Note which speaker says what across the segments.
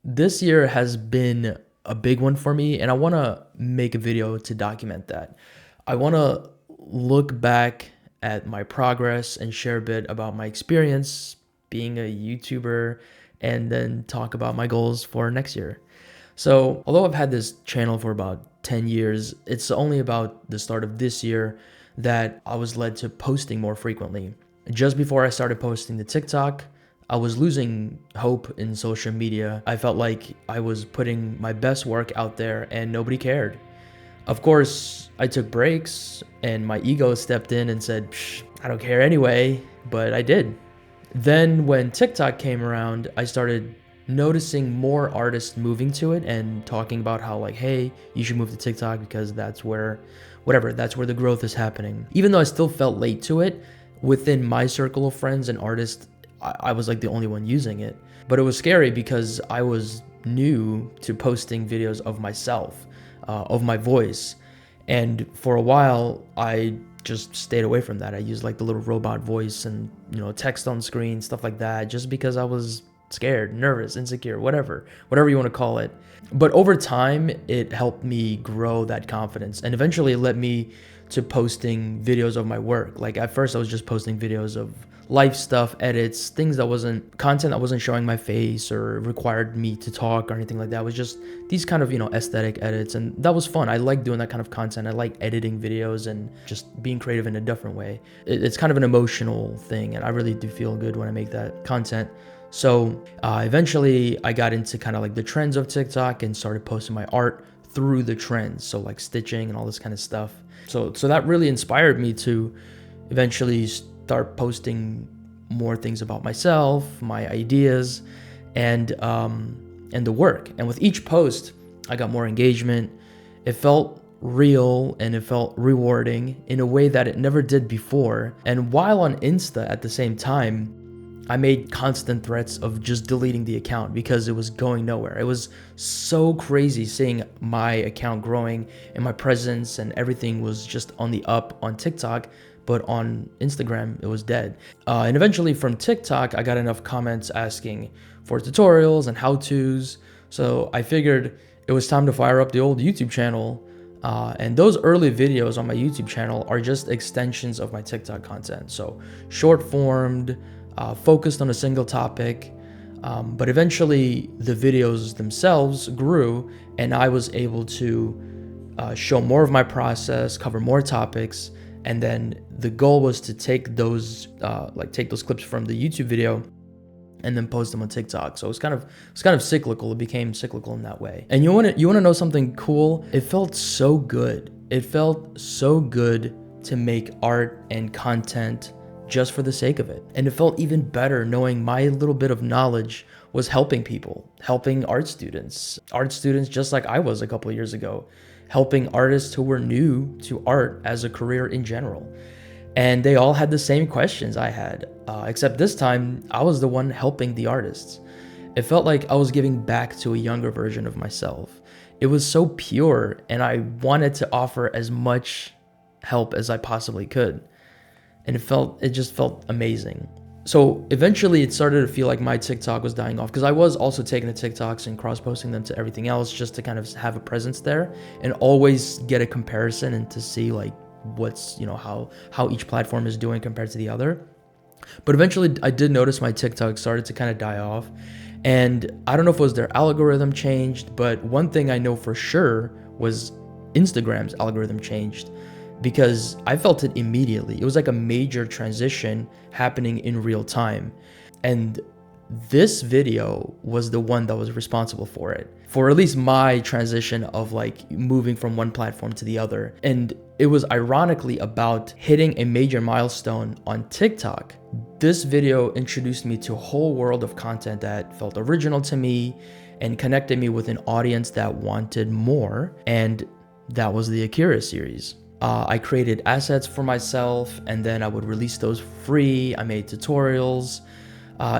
Speaker 1: This year has been a big one for me, and I want to make a video to document that. I want to look back at my progress and share a bit about my experience being a YouTuber and then talk about my goals for next year. So, although I've had this channel for about 10 years, it's only about the start of this year that I was led to posting more frequently. Just before I started posting to TikTok, I was losing hope in social media. I felt like I was putting my best work out there and nobody cared. Of course, I took breaks and my ego stepped in and said, Psh, I don't care anyway, but I did. Then when TikTok came around, I started noticing more artists moving to it and talking about how like, hey, you should move to TikTok because that's where the growth is happening. Even though I still felt late to it, within my circle of friends and artists, I was like the only one using it. But it was scary because I was new to posting videos of myself, of my voice. And for a while, I just stayed away from that. I used like the little robot voice and, text on screen, stuff like that, just because I was scared, nervous, insecure, whatever you want to call it. But over time, it helped me grow that confidence, and eventually it led me to posting videos of my work. Like at first I was just posting videos of life stuff, edits, things that wasn't content that wasn't showing my face or required me to talk or anything like that. It was just these kind of, aesthetic edits, and that was fun. I like doing that kind of content. I like editing videos and just being creative in a different way. It's kind of an emotional thing, and I really do feel good when I make that content. So eventually I got into kind of like the trends of TikTok and started posting my art through the trends. So like stitching and all this kind of stuff. So that really inspired me to eventually start posting more things about myself, my ideas, and the work. And with each post, I got more engagement. It felt real and it felt rewarding in a way that it never did before. And while on Insta at the same time, I made constant threats of just deleting the account because it was going nowhere. It was so crazy seeing my account growing and my presence and everything was just on the up on TikTok, but on Instagram, it was dead. And eventually from TikTok, I got enough comments asking for tutorials and how-tos. So I figured it was time to fire up the old YouTube channel. And those early videos on my YouTube channel are just extensions of my TikTok content. So short-formed, focused on a single topic, but eventually the videos themselves grew and I was able to show more of my process, cover more topics, and then the goal was to take those clips from the YouTube video and then post them on TikTok. So it's kind of cyclical. It became cyclical in that way. And you want to know something cool? It felt so good. It felt so good to make art and content just for the sake of it. And it felt even better knowing my little bit of knowledge was helping people, helping art students just like I was a couple of years ago, helping artists who were new to art as a career in general. And they all had the same questions I had, except this time I was the one helping the artists. It felt like I was giving back to a younger version of myself. It was so pure, and I wanted to offer as much help as I possibly could. And it just felt amazing. So eventually it started to feel like my TikTok was dying off because I was also taking the TikToks and cross-posting them to everything else just to kind of have a presence there and always get a comparison and to see like what's, how each platform is doing compared to the other. But eventually I did notice my TikTok started to kind of die off. And I don't know if it was their algorithm changed, but one thing I know for sure was Instagram's algorithm changed, because I felt it immediately. It was like a major transition happening in real time. And this video was the one that was responsible for it, for at least my transition of like moving from one platform to the other. And it was ironically about hitting a major milestone on TikTok. This video introduced me to a whole world of content that felt original to me and connected me with an audience that wanted more. And that was the Akira series. I created assets for myself and then I would release those free. I made tutorials.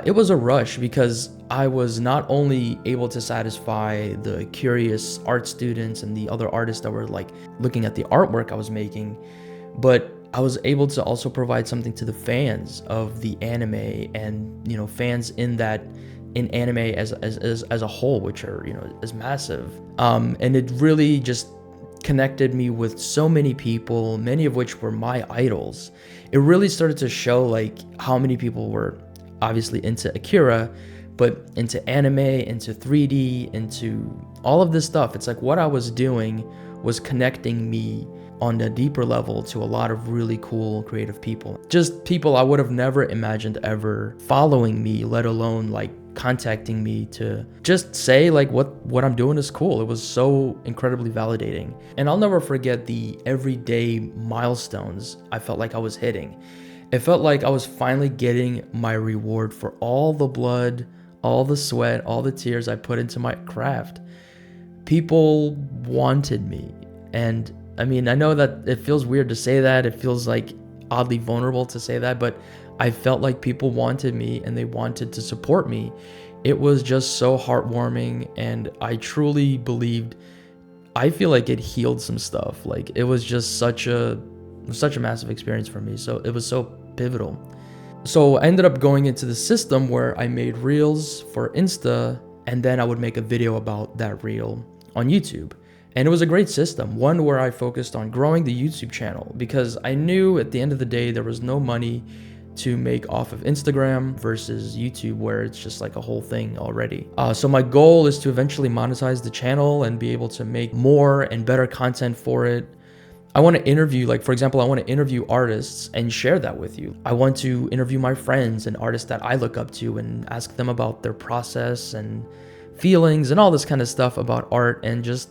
Speaker 1: It was a rush because I was not only able to satisfy the curious art students and the other artists that were like looking at the artwork I was making, but I was able to also provide something to the fans of the anime and, fans in that in anime as a whole, which are, is massive. And it really just connected me with so many people, many of which were my idols. It really started to show like how many people were obviously into Akira, but into anime, into 3D, into all of this stuff. It's like what I was doing was connecting me on a deeper level to a lot of really cool creative people. Just people I would have never imagined ever following me, let alone like contacting me to just say like what I'm doing is cool. It was so incredibly validating. And I'll never forget the everyday milestones I felt like I was hitting. It felt like I was finally getting my reward for all the blood, all the sweat, all the tears I put into my craft. People wanted me. And I mean, I know that it feels weird to say that. It feels like oddly vulnerable to say that, but I felt like people wanted me and they wanted to support me. It was just so heartwarming, and I truly believed, I feel like it healed some stuff. Like it was just such a massive experience for me. So it was so pivotal. So I ended up going into the system where I made reels for Insta, and then I would make a video about that reel on YouTube. And it was a great system, one where I focused on growing the YouTube channel, because I knew at the end of the day there was no money to make off of Instagram versus YouTube, where it's just like a whole thing already. So my goal is to eventually monetize the channel and be able to make more and better content for it. I want to interview, like for example, I want to interview artists and share that with you. I want to interview my friends and artists that I look up to and ask them about their process and feelings and all this kind of stuff about art, and just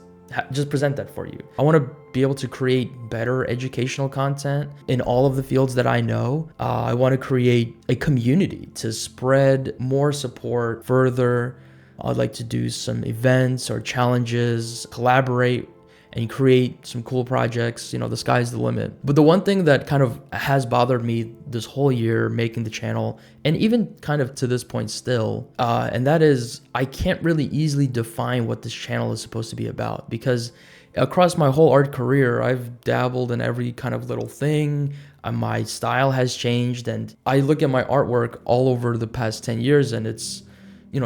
Speaker 1: present that for you. I want to be able to create better educational content in all of the fields that I know. I want to create a community to spread more support further. I'd like to do some events or challenges, collaborate and create some cool projects. The sky's the limit. But the one thing that kind of has bothered me this whole year making the channel, and even kind of to this point still, and that is I can't really easily define what this channel is supposed to be about, because across my whole art career, I've dabbled in every kind of little thing. My style has changed, and I look at my artwork all over the past 10 years and it's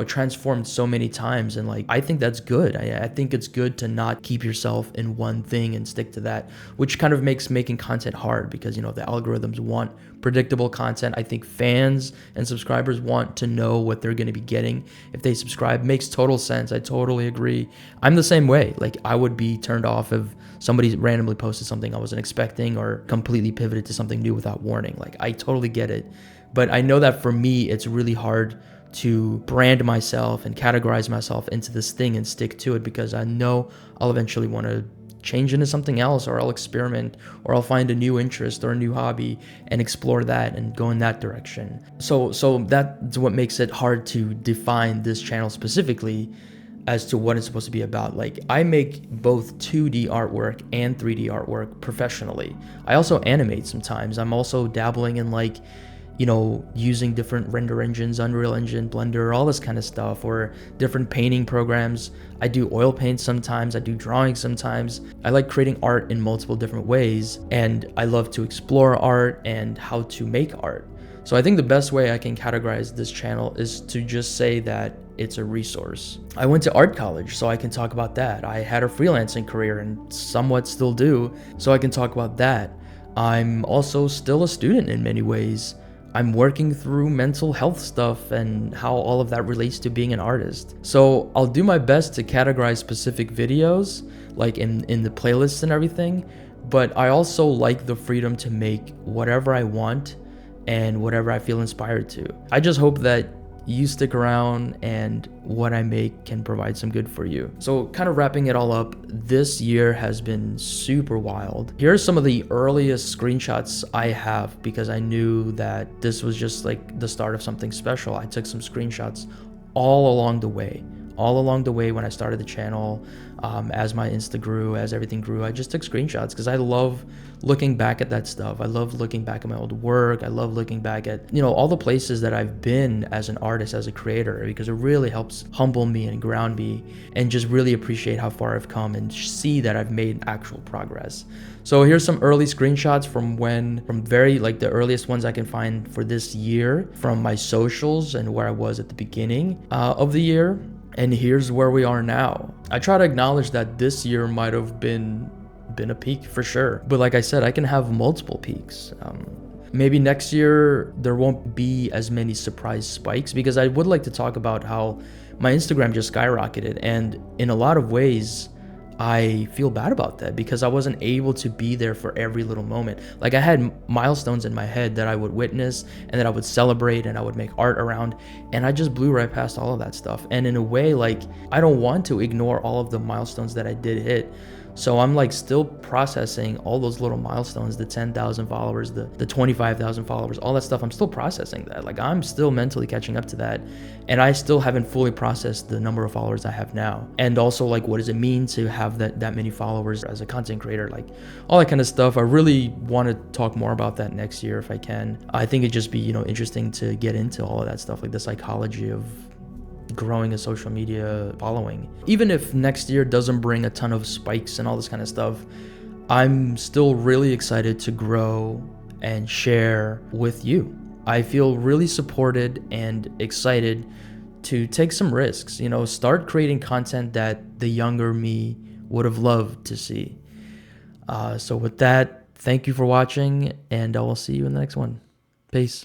Speaker 1: transformed so many times. And like, I think that's good. I think it's good to not keep yourself in one thing and stick to that, which kind of makes making content hard, because, the algorithms want predictable content. I think fans and subscribers want to know what they're going to be getting if they subscribe. Makes total sense. I totally agree. I'm the same way. Like, I would be turned off if somebody randomly posted something I wasn't expecting or completely pivoted to something new without warning. Like, I totally get it. But I know that for me, it's really hard to brand myself and categorize myself into this thing and stick to it, because I know I'll eventually want to change into something else, or I'll experiment, or I'll find a new interest or a new hobby and explore that and go in that direction. So that's what makes it hard to define this channel specifically as to what it's supposed to be about. Like, I make both 2D artwork and 3D artwork professionally. I also animate sometimes. I'm also dabbling in like using different render engines, Unreal Engine, Blender, all this kind of stuff, or different painting programs. I do oil paint sometimes, I do drawing sometimes. I like creating art in multiple different ways, and I love to explore art and how to make art. So I think the best way I can categorize this channel is to just say that it's a resource. I went to art college, so I can talk about that. I had a freelancing career and somewhat still do, so I can talk about that. I'm also still a student in many ways. I'm working through mental health stuff and how all of that relates to being an artist. So I'll do my best to categorize specific videos, like in the playlists and everything, but I also like the freedom to make whatever I want and whatever I feel inspired to. I just hope that you stick around and what I make can provide some good for you. So kind of wrapping it all up, this year has been super wild. Here are some of the earliest screenshots I have, because I knew that this was just like the start of something special. I took some screenshots all along the way. all along the way when I started the channel, as my Insta grew, as everything grew, I just took screenshots because I love looking back at that stuff. I love looking back at my old work. I love looking back at, all the places that I've been as an artist, as a creator, because it really helps humble me and ground me and just really appreciate how far I've come and see that I've made actual progress. So here's some early screenshots from very like the earliest ones I can find for this year from my socials and where I was at the beginning of the year. And here's where we are now. I try to acknowledge that this year might have been a peak for sure. But like I said, I can have multiple peaks. Maybe next year there won't be as many surprise spikes, because I would like to talk about how my Instagram just skyrocketed. And in a lot of ways, I feel bad about that because I wasn't able to be there for every little moment. Like I had milestones in my head that I would witness and that I would celebrate and I would make art around, and I just blew right past all of that stuff. And in a way, like, I don't want to ignore all of the milestones that I did hit. So I'm like still processing all those little milestones, the 10,000 followers, the 25,000 followers, all that stuff. I'm still processing that. Like I'm still mentally catching up to that. And I still haven't fully processed the number of followers I have now. And also, like, what does it mean to have that many followers as a content creator? Like all that kind of stuff. I really want to talk more about that next year if I can. I think it'd just be, interesting to get into all of that stuff, like the psychology of growing a social media following. Even if next year doesn't bring a ton of spikes and all this kind of stuff, I'm still really excited to grow and share with you. I feel really supported and excited to take some risks, start creating content that the younger me would have loved to see. So with that, thank you for watching, and I will see you in the next one. Peace.